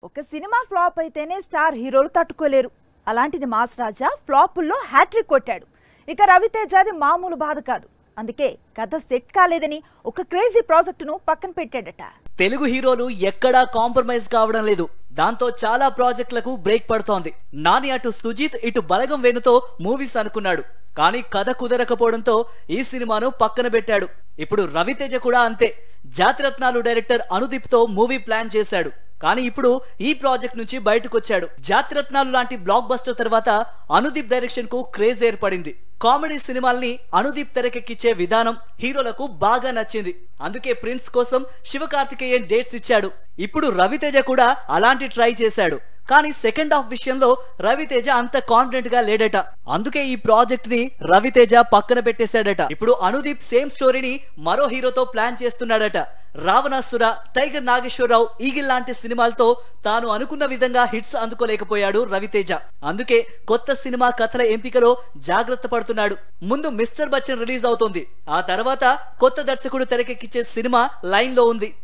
ఒక cinema flop అయితేనే star హీరోలు తట్టుకోలేరు. అలాంటిది మాస్ రాజా ఫ్లాపుల్లో హ్యాట్రిక్ కొట్టాడు. ఇక రవితేజది మామూలు బాధ కాదు. అందుకే కథ సెట్ కాలేదని ఒక క్రేజీ ప్రాజెక్టును పక్కన పెట్టాడట. తెలుగు హీరోలు ఎక్కడా కాంప్రమైజ్ కావడం లేదు. దాంతో చాలా ప్రాజెక్టులకు బ్రేక్ పడుతోంది. నాని అటు సుజిత్ ఇటు బలగం వేణుతో మూవీస్ అనుకున్నాడు. కానీ కథ కుదరకపోవడంతో ఈ సినిమాను పక్కన పెట్టాడు. ఇప్పుడు రవితేజ కూడా అంతే. జాతిరత్నాలు డైరెక్టర్ అనుదీప్ తో మూవీ ప్లాన్ చేశాడు. కానీ ఇప్పుడు ఈ ప్రాజెక్ట్ నుంచి బయటకు వచ్చాడు. జాతిరత్నాలు లాంటి బ్లాక్ బస్టర్ తర్వాత అనుదీప్ డైరెక్షన్ కు క్రేజ్ ఏర్పడింది. కామెడీ సినిమాల్ని అనుదీప్ తెరకెక్కించే విధానం హీరోలకు బాగా నచ్చింది. అందుకే ప్రిన్స్ కోసం శివకార్తికేయన్ డేట్స్ ఇచ్చాడు. ఇప్పుడు రవితేజ కూడా అలాంటి ట్రై చేశాడు. కానీ సెకండ్ హాఫ్ విషయంలో రవితేజ అంత కాన్ఫిడెంట్ గా లేడట. అందుకే ఈ ప్రాజెక్ట్ ని రవితేజ పక్కన పెట్టేశాడట. ఇప్పుడు అనుదీప్ సేమ్ స్టోరీని మరో హీరోతో ప్లాన్ చేస్తున్నాడట. రావణాసుర, టైగర్ నాగేశ్వరరావు, ఈగిల్ లాంటి సినిమాలతో తాను అనుకున్న విధంగా హిట్స్ అందుకోలేకపోయాడు రవితేజ. అందుకే కొత్త సినిమా కథల ఎంపికలో జాగ్రత్త పడుతున్నాడు. ముందు మిస్టర్ బచ్చన్ రిలీజ్ అవుతోంది. ఆ తర్వాత కొత్త దర్శకుడు తెరకెక్కించే సినిమా లైన్ లో ఉంది.